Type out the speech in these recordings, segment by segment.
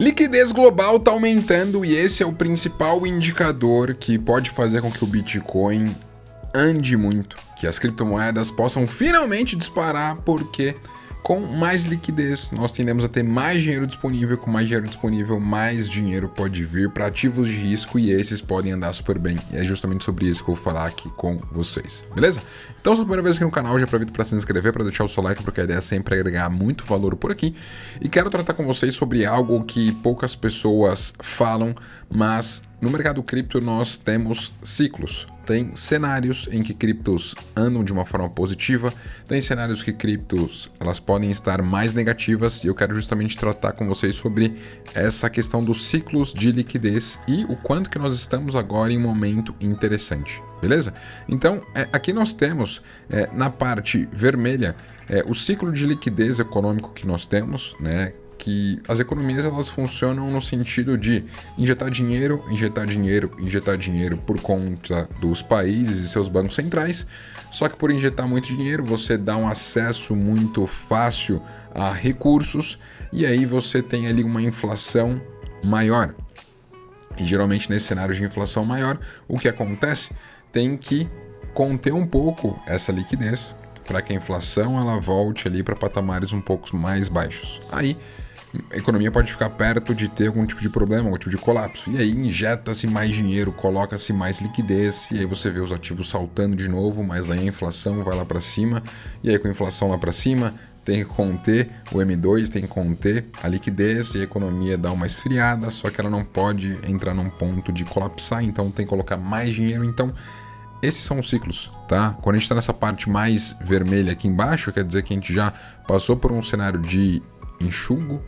Liquidez global está aumentando e esse é o principal indicador que pode fazer com que o Bitcoin ande muito, que as criptomoedas possam finalmente disparar, porque com mais liquidez nós tendemos a ter mais dinheiro disponível, com mais dinheiro disponível, mais dinheiro pode vir para ativos de risco e esses podem andar super bem. E é justamente sobre isso que eu vou falar aqui com vocês, beleza? Então, se é a primeira vez aqui no canal, já aproveito para se inscrever, para deixar o seu like, porque a ideia é sempre agregar muito valor por aqui. E quero tratar com vocês sobre algo que poucas pessoas falam, mas no mercado cripto nós temos ciclos. Tem cenários em que criptos andam de uma forma positiva, tem cenários que criptos elas podem estar mais negativas, e eu quero justamente tratar com vocês sobre essa questão dos ciclos de liquidez e o quanto que nós estamos agora em um momento interessante, beleza? Então, aqui nós temos na parte vermelha o ciclo de liquidez econômico que nós temos, né? Que as economias elas funcionam no sentido de injetar dinheiro, injetar dinheiro, injetar dinheiro por conta dos países e seus bancos centrais. Só que por injetar muito dinheiro, você dá um acesso muito fácil a recursos e aí você tem ali uma inflação maior. E geralmente nesse cenário de inflação maior, o que acontece? Tem que conter um pouco essa liquidez para que a inflação ela volte ali para patamares um pouco mais baixos. Aí a economia pode ficar perto de ter algum tipo de problema, algum tipo de colapso. E aí injeta-se mais dinheiro, coloca-se mais liquidez, e aí você vê os ativos saltando de novo, mas aí a inflação vai lá para cima, e aí com a inflação lá para cima, tem que conter o M2, tem que conter a liquidez, e a economia dá uma esfriada, só que ela não pode entrar num ponto de colapsar, então tem que colocar mais dinheiro. Então esses são os ciclos, tá? Quando a gente está nessa parte mais vermelha aqui embaixo, quer dizer que a gente já passou por um cenário de enxugo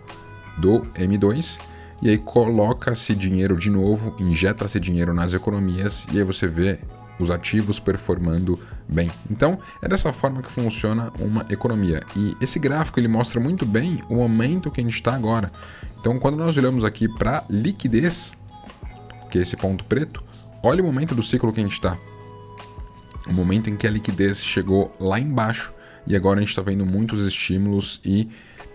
do M2 e aí coloca-se dinheiro de novo, injeta-se dinheiro nas economias e aí você vê os ativos performando bem. Então é dessa forma que funciona uma economia e esse gráfico ele mostra muito bem o momento que a gente está agora. Então quando nós olhamos aqui para liquidez, que é esse ponto preto, olha o momento do ciclo que a gente está. O momento em que a liquidez chegou lá embaixo e agora a gente está vendo muitos estímulos e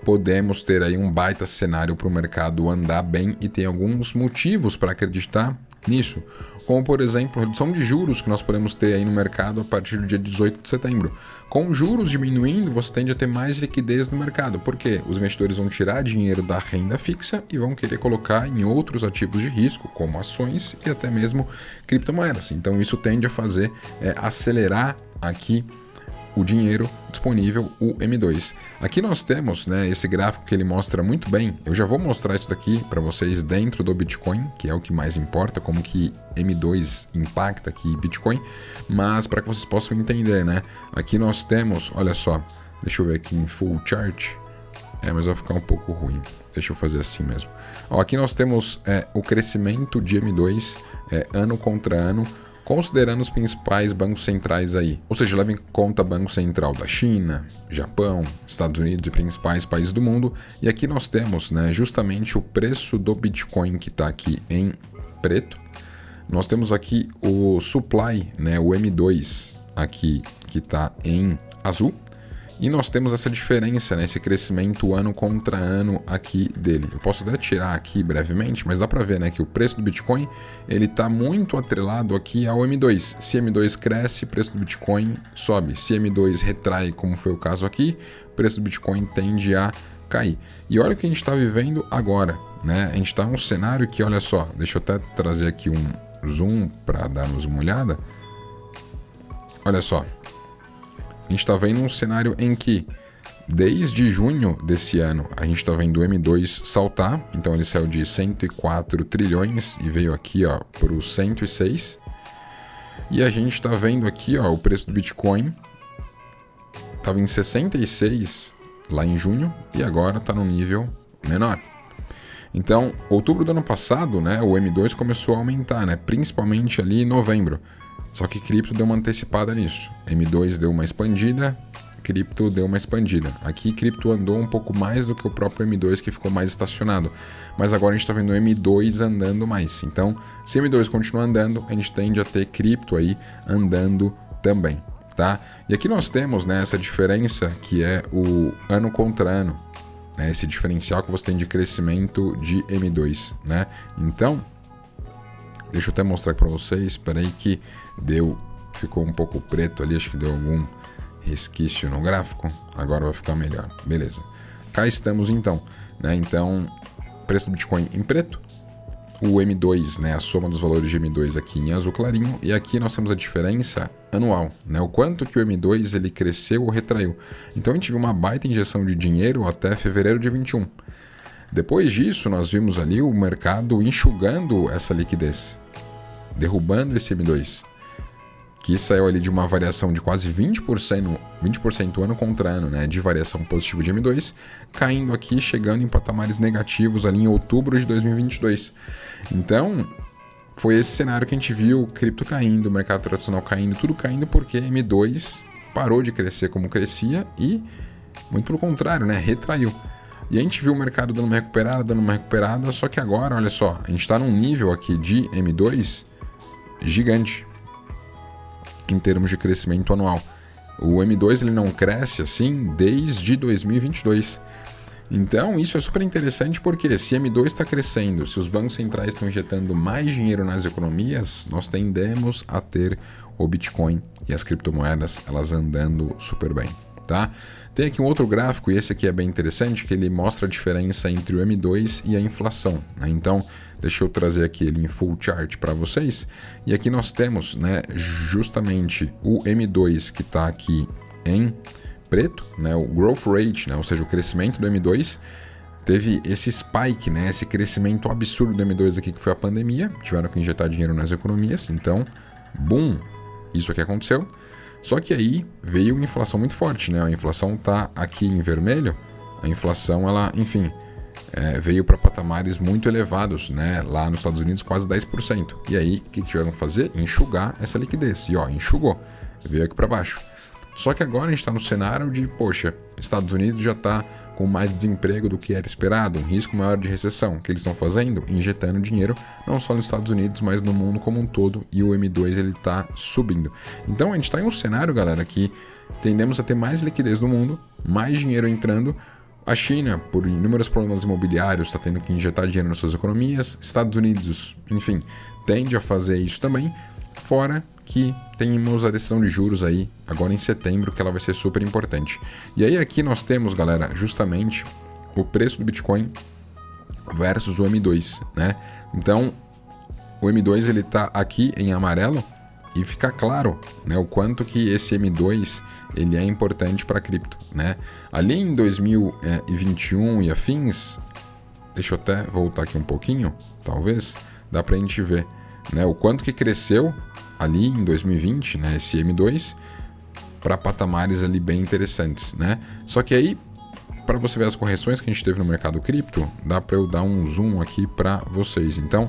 podemos ter aí um baita cenário para o mercado andar bem e tem alguns motivos para acreditar nisso, como por exemplo a redução de juros que nós podemos ter aí no mercado a partir do dia 18 de setembro. Com juros diminuindo, você tende a ter mais liquidez no mercado, porque os investidores vão tirar dinheiro da renda fixa e vão querer colocar em outros ativos de risco, como ações e até mesmo criptomoedas. Então isso tende a fazer acelerar aqui o dinheiro disponível, o M2. Aqui nós temos, né, esse gráfico que ele mostra muito bem. Eu já vou mostrar isso daqui para vocês dentro do Bitcoin, que é o que mais importa, como que M2 impacta aqui Bitcoin, mas para que vocês possam entender, né? Aqui nós temos, olha só, deixa eu ver aqui em full chart, mas vai ficar um pouco ruim. Deixa eu fazer assim mesmo. Ó, aqui nós temos o crescimento de M2 ano contra ano, considerando os principais bancos centrais aí. Ou seja, leva em conta Banco Central da China, Japão, Estados Unidos e principais países do mundo. E aqui nós temos, né, justamente o preço do Bitcoin que está aqui em preto. Nós temos aqui o supply, né, o M2 aqui que está em azul. E nós temos essa diferença, né, esse crescimento ano contra ano aqui dele. Eu posso até tirar aqui brevemente, mas dá para ver, né, que o preço do Bitcoin ele está muito atrelado aqui ao M2. Se M2 cresce, o preço do Bitcoin sobe. Se M2 retrai, como foi o caso aqui, o preço do Bitcoin tende a cair. E olha o que a gente está vivendo agora, né? A gente está em um cenário que, olha só, deixa eu até trazer aqui um zoom para darmos uma olhada. Olha só. A gente está vendo um cenário em que, desde junho desse ano, a gente está vendo o M2 saltar. Então ele saiu de 104 trilhões e veio aqui para os 106. E a gente está vendo aqui o preço do Bitcoin. Estava em 66 lá em junho e agora está no nível menor. Então, outubro do ano passado, né, o M2 começou a aumentar, né, principalmente ali em novembro. Só que cripto deu uma antecipada nisso. M2 deu uma expandida, cripto deu uma expandida. Aqui cripto andou um pouco mais do que o próprio M2 que ficou mais estacionado. Mas agora a gente está vendo o M2 andando mais. Então, se o M2 continuar andando, a gente tende a ter cripto aí andando também, tá? E aqui nós temos, né, essa diferença que é o ano contra ano. né, esse diferencial que você tem de crescimento de M2, né? Então, deixa eu até mostrar aqui para vocês, espera aí que ficou um pouco preto ali, acho que deu algum resquício no gráfico, agora vai ficar melhor, beleza. Cá estamos então, né? Então, preço do Bitcoin em preto, o M2, né, a soma dos valores de M2 aqui em azul clarinho, e aqui nós temos a diferença anual, né, o quanto que o M2 ele cresceu ou retraiu. Então a gente viu uma baita injeção de dinheiro até fevereiro de 21. Depois disso, nós vimos ali o mercado enxugando essa liquidez, derrubando esse M2, que saiu ali de uma variação de quase 20% ano contra ano, né, de variação positiva de M2, caindo aqui, chegando em patamares negativos ali em outubro de 2022. Então, foi esse cenário que a gente viu, cripto caindo, o mercado tradicional caindo, tudo caindo porque M2 parou de crescer como crescia e, muito pelo contrário, né, retraiu. E a gente viu o mercado dando uma recuperada, só que agora, olha só, a gente está num nível aqui de M2 gigante em termos de crescimento anual. O M2 ele não cresce assim desde 2022. Então isso é super interessante porque se M2 está crescendo, se os bancos centrais estão injetando mais dinheiro nas economias, nós tendemos a ter o Bitcoin e as criptomoedas elas andando super bem, tá? Tem aqui um outro gráfico, e esse aqui é bem interessante, que ele mostra a diferença entre o M2 e a inflação, né? Então, deixa eu trazer aqui ele em full chart para vocês. E aqui nós temos, né, justamente o M2 que está aqui em preto, né, o growth rate, né, ou seja, o crescimento do M2. Teve esse spike, né, esse crescimento absurdo do M2 aqui que foi a pandemia. Tiveram que injetar dinheiro nas economias, então, boom, isso aqui aconteceu. Só que aí veio uma inflação muito forte, né? A inflação está aqui em vermelho. A inflação, ela, enfim, veio para patamares muito elevados, né? Lá nos Estados Unidos, quase 10%. E aí, o que tiveram que fazer? Enxugar essa liquidez. E ó, enxugou. Veio aqui para baixo. Só que agora a gente está no cenário de, poxa, Estados Unidos já está com mais desemprego do que era esperado, um risco maior de recessão. O que eles estão fazendo? Injetando dinheiro, não só nos Estados Unidos, mas no mundo como um todo, e o M2 ele está subindo. Então a gente está em um cenário, galera, que tendemos a ter mais liquidez no mundo, mais dinheiro entrando. A China, por inúmeros problemas imobiliários, está tendo que injetar dinheiro nas suas economias. Estados Unidos, enfim, tende a fazer isso também, fora que temos a decisão de juros aí, agora em setembro, que ela vai ser super importante. E aí aqui nós temos, galera, justamente o preço do Bitcoin versus o M2, né? Então, o M2 ele tá aqui em amarelo e fica claro, né, o quanto que esse M2 ele é importante para cripto, né? Ali em 2021 e afins, deixa eu até voltar aqui um pouquinho, talvez, dá pra gente ver, né, o quanto que cresceu ali em 2020, né, esse M2, para patamares ali bem interessantes, né? Só que aí, para você ver as correções que a gente teve no mercado cripto, dá para eu dar um zoom aqui para vocês. Então,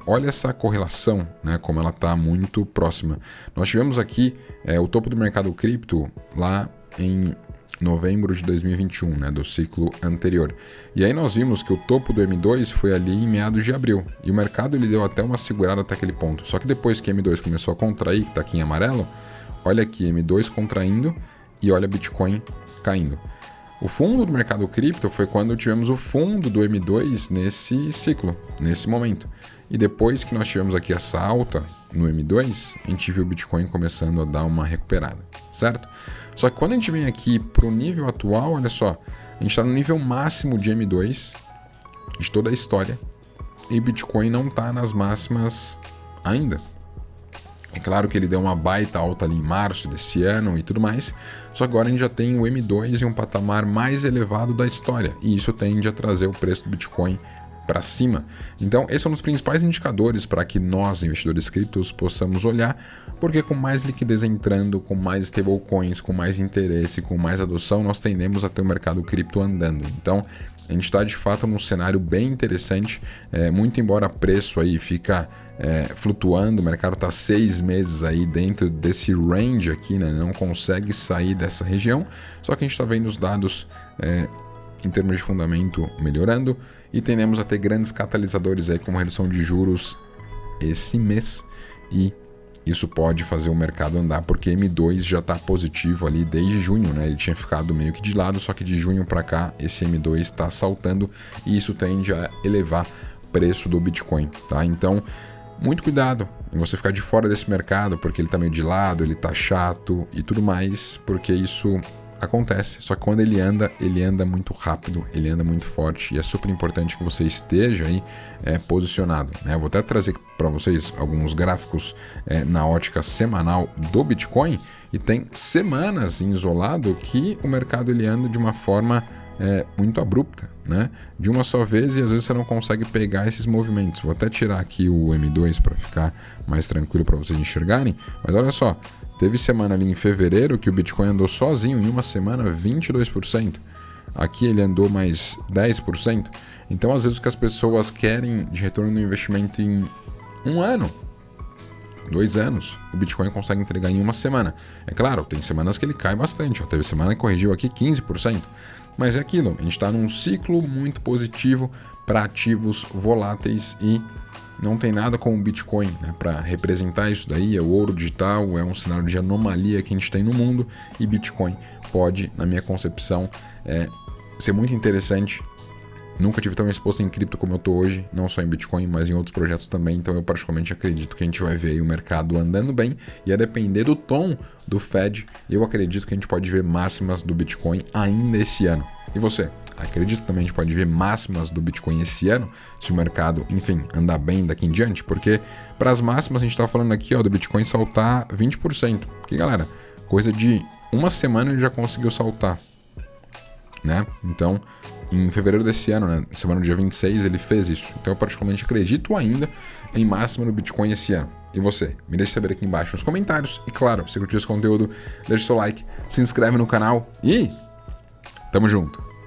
olha essa correlação, né, como ela está muito próxima. Nós tivemos aqui o topo do mercado cripto lá em novembro de 2021, né, do ciclo anterior. E aí nós vimos que o topo do M2 foi ali em meados de abril. E o mercado ele deu até uma segurada até aquele ponto. Só que depois que M2 começou a contrair, que está aqui em amarelo, olha aqui M2 contraindo e olha Bitcoin caindo. O fundo do mercado cripto foi quando tivemos o fundo do M2 nesse ciclo, nesse momento. E depois que nós tivemos aqui essa alta no M2, a gente viu o Bitcoin começando a dar uma recuperada, certo? Só que quando a gente vem aqui para o nível atual, olha só, a gente está no nível máximo de M2 de toda a história e Bitcoin não está nas máximas ainda. É claro que ele deu uma baita alta ali em março desse ano e tudo mais, só que agora a gente já tem o M2 em um patamar mais elevado da história e isso tende a trazer o preço do Bitcoin para cima. Então esse é um dos principais indicadores para que nós, investidores criptos, possamos olhar, porque com mais liquidez entrando, com mais stablecoins, com mais interesse, com mais adoção, nós tendemos a ter o mercado cripto andando. Então a gente está de fato num cenário bem interessante, muito embora preço aí fica flutuando, o mercado está 6 meses aí dentro desse range aqui, né? Não consegue sair dessa região, só que a gente está vendo os dados em termos de fundamento melhorando e tendemos a ter grandes catalisadores aí como redução de juros esse mês e isso pode fazer o mercado andar, porque M2 já está positivo ali desde junho, né? Ele tinha ficado meio que de lado, só que de junho para cá esse M2 está saltando e isso tende a elevar o preço do Bitcoin, tá? Então, muito cuidado em você ficar de fora desse mercado, porque ele está meio de lado, ele está chato e tudo mais, porque isso acontece. Só que quando ele anda muito rápido, ele anda muito forte e é super importante que você esteja aí posicionado, né? Eu vou até trazer para vocês alguns gráficos na ótica semanal do Bitcoin e tem semanas em isolado que o mercado ele anda de uma forma muito abrupta, né? De uma só vez e às vezes você não consegue pegar esses movimentos. Vou até tirar aqui o M2 para ficar mais tranquilo para vocês enxergarem, mas olha só, teve semana ali em fevereiro que o Bitcoin andou sozinho em uma semana 22%. Aqui ele andou mais 10%. Então às vezes o que as pessoas querem de retorno no investimento em 1 ano, 2 anos, o Bitcoin consegue entregar em uma semana. É claro, tem semanas que ele cai bastante. Ó, teve semana que corrigiu aqui 15%. Mas é aquilo, a gente está num ciclo muito positivo para ativos voláteis e não tem nada como o Bitcoin, né, para representar isso daí. É o ouro digital, é um cenário de anomalia que a gente tem no mundo e Bitcoin pode, na minha concepção, ser muito interessante. Nunca tive tão exposto em cripto como eu estou hoje, não só em Bitcoin, mas em outros projetos também. Então eu particularmente acredito que a gente vai ver aí o mercado andando bem e a depender do tom do Fed, eu acredito que a gente pode ver máximas do Bitcoin ainda esse ano. E você? Acredito que também a gente pode ver máximas do Bitcoin esse ano, se o mercado, enfim, andar bem daqui em diante, porque para as máximas a gente está falando aqui do Bitcoin saltar 20%. Porque galera, coisa de uma semana ele já conseguiu saltar, né? Então, em fevereiro desse ano, né, semana do dia 26, ele fez isso. Então eu particularmente acredito ainda em máxima no Bitcoin esse ano. E você? Me deixe saber aqui embaixo nos comentários. E claro, se curtiu esse conteúdo, deixa o seu like, se inscreve no canal e tamo junto!